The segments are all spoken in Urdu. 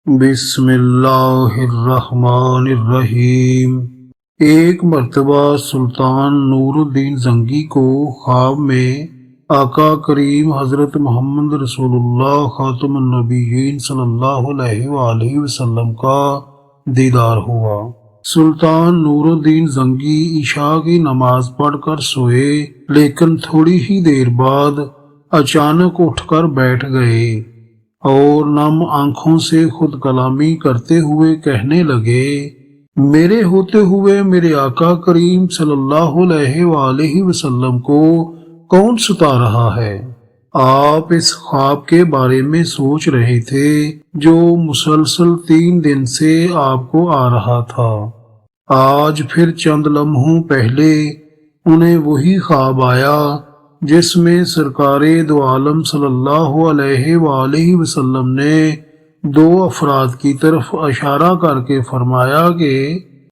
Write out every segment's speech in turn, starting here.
بسم اللہ الرحمن الرحیم۔ ایک مرتبہ سلطان نور الدین زنگی کو خواب میں آقا کریم حضرت محمد رسول اللہ خاتم النبیین صلی اللہ علیہ وآلہ وسلم کا دیدار ہوا۔ سلطان نور الدین زنگی عشاء کی نماز پڑھ کر سوئے، لیکن تھوڑی ہی دیر بعد اچانک اٹھ کر بیٹھ گئے اور نم آنکھوں سے خود کلامی کرتے ہوئے کہنے لگے، میرے ہوتے ہوئے میرے آقا کریم صلی اللہ علیہ وآلہ وسلم کو کون ستا رہا ہے؟ آپ اس خواب کے بارے میں سوچ رہے تھے جو مسلسل 3 دن سے آپ کو آ رہا تھا۔ آج پھر چند لمحوں پہلے انہیں وہی خواب آیا جس میں سرکار دو عالم صلی اللہ علیہ وآلہ وسلم نے 2 افراد کی طرف اشارہ کر کے فرمایا کہ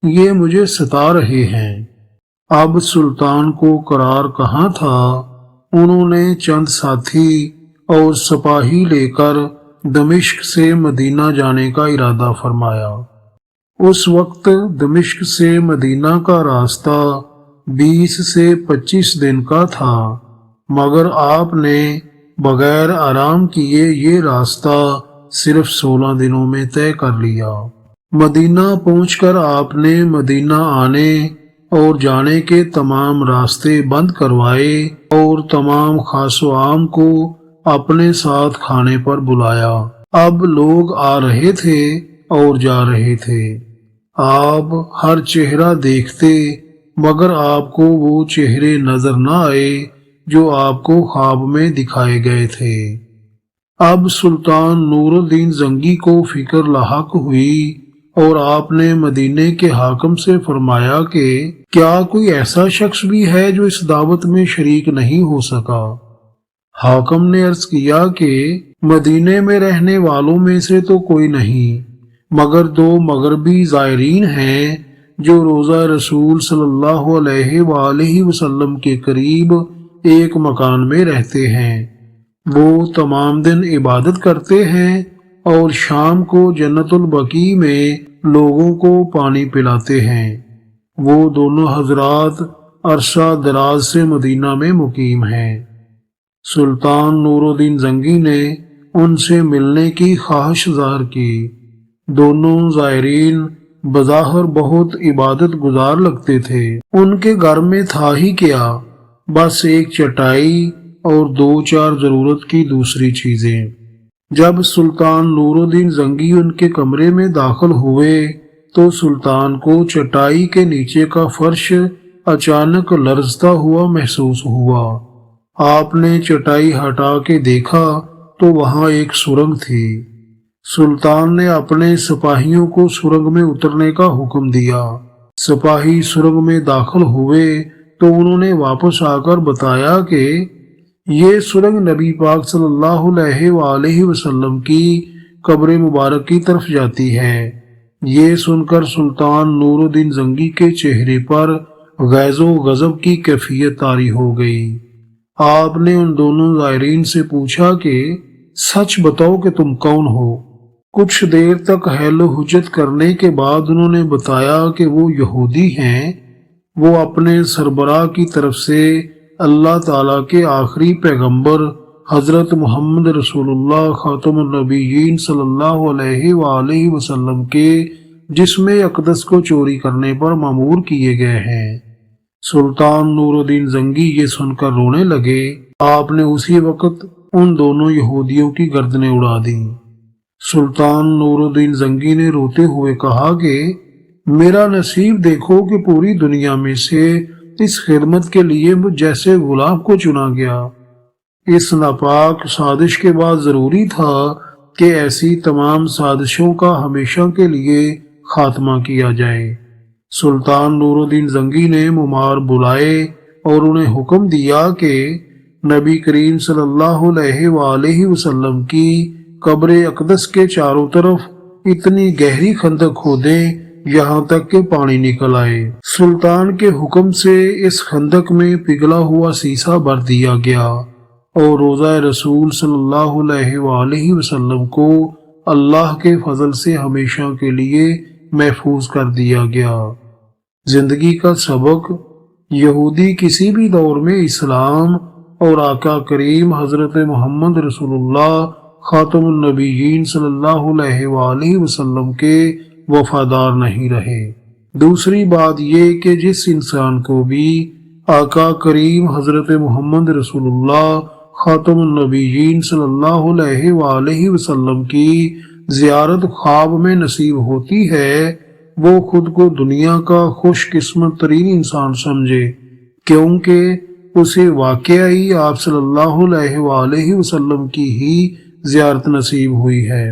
یہ مجھے ستا رہے ہیں۔ اب سلطان کو قرار کہاں تھا؟ انہوں نے چند ساتھی اور سپاہی لے کر دمشق سے مدینہ جانے کا ارادہ فرمایا۔ اس وقت دمشق سے مدینہ کا راستہ 20 سے 25 دن کا تھا، مگر آپ نے بغیر آرام کیے یہ راستہ صرف 16 دنوں میں طے کر لیا۔ مدینہ پہنچ کر آپ نے مدینہ آنے اور جانے کے تمام راستے بند کروائے اور تمام خاص و عام کو اپنے ساتھ کھانے پر بلایا۔ اب لوگ آ رہے تھے اور جا رہے تھے، آپ ہر چہرہ دیکھتے مگر آپ کو وہ چہرے نظر نہ آئے جو آپ کو خواب میں دکھائے گئے تھے۔ اب سلطان نور الدین زنگی کو فکر لاحق ہوئی اور آپ نے مدینے کے حاکم سے فرمایا کہ کیا کوئی ایسا شخص بھی ہے جو اس دعوت میں شریک نہیں ہو سکا؟ حاکم نے عرض کیا کہ مدینے میں رہنے والوں میں سے تو کوئی نہیں، مگر 2 مغربی زائرین ہیں جو روضہ رسول صلی اللہ علیہ وآلہ وسلم کے قریب ایک مکان میں رہتے ہیں۔ وہ تمام دن عبادت کرتے ہیں اور شام کو جنت البقیع میں لوگوں کو پانی پلاتے ہیں۔ وہ دونوں حضرات عرصہ دراز سے مدینہ میں مقیم ہیں۔ سلطان نور الدین زنگی نے ان سے ملنے کی خواہش ظاہر کی۔ دونوں زائرین بظاہر بہت عبادت گزار لگتے تھے۔ ان کے گھر میں تھا ہی کیا، بس ایک چٹائی اور 2-4 ضرورت کی دوسری چیزیں۔ جب سلطان نور الدین زنگی ان کے کمرے میں داخل ہوئے تو سلطان کو چٹائی کے نیچے کا فرش اچانک لرزتا ہوا محسوس ہوا۔ آپ نے چٹائی ہٹا کے دیکھا تو وہاں ایک سرنگ تھی۔ سلطان نے اپنے سپاہیوں کو سرنگ میں اترنے کا حکم دیا۔ سپاہی سرنگ میں داخل ہوئے تو انہوں نے واپس آ کر بتایا کہ یہ سرنگ نبی پاک صلی اللہ علیہ وآلہ وسلم کی قبر مبارک کی طرف جاتی ہے۔ یہ سن کر سلطان نور الدین زنگی کے چہرے پر غیظ و غضب کی کیفیت طاری ہو گئی۔ آپ نے ان دونوں زائرین سے پوچھا کہ سچ بتاؤ کہ تم کون ہو؟ کچھ دیر تک حیل و حجت کرنے کے بعد انہوں نے بتایا کہ وہ یہودی ہیں۔ وہ اپنے سربراہ کی طرف سے اللہ تعالیٰ کے آخری پیغمبر حضرت محمد رسول اللہ خاتم النبیین صلی اللہ علیہ وآلہ وسلم کے جسم اقدس کو چوری کرنے پر مامور کیے گئے ہیں۔ سلطان نور الدین زنگی یہ سن کر رونے لگے۔ آپ نے اسی وقت ان دونوں یہودیوں کی گردنیں اڑا دیں۔ سلطان نور الدین زنگی نے روتے ہوئے کہا کہ میرا نصیب دیکھو کہ پوری دنیا میں سے اس خدمت کے لیے مجھ جیسے غلام کو چنا گیا۔ اس ناپاک سازش کے بعد ضروری تھا کہ ایسی تمام سازشوں کا ہمیشہ کے لیے خاتمہ کیا جائے۔ سلطان نور الدین زنگی نے ممار بلائے اور انہیں حکم دیا کہ نبی کریم صلی اللہ علیہ وآلہ وسلم کی قبر اقدس کے چاروں طرف اتنی گہری خندق کھودیں یہاں تک کہ پانی نکل آئے۔ سلطان کے حکم سے اس خندق میں پگھلا ہوا سیسا بھر دیا گیا اور روضہ رسول صلی اللہ علیہ وآلہ وسلم کو اللہ کے فضل سے ہمیشہ کے لیے محفوظ کر دیا گیا۔ زندگی کا سبق: یہودی کسی بھی دور میں اسلام اور آقا کریم حضرت محمد رسول اللہ خاتم النبیین صلی اللہ علیہ وآلہ وسلم کے وفادار نہیں رہے۔ دوسری بات یہ کہ جس انسان کو بھی آقا کریم حضرت محمد رسول اللہ خاتم النبیین صلی اللہ علیہ وآلہ وسلم کی زیارت خواب میں نصیب ہوتی ہے، وہ خود کو دنیا کا خوش قسمت ترین انسان سمجھے، کیونکہ اسے واقعی آپ صلی اللہ علیہ وآلہ وسلم کی ہی زیارت نصیب ہوئی ہے۔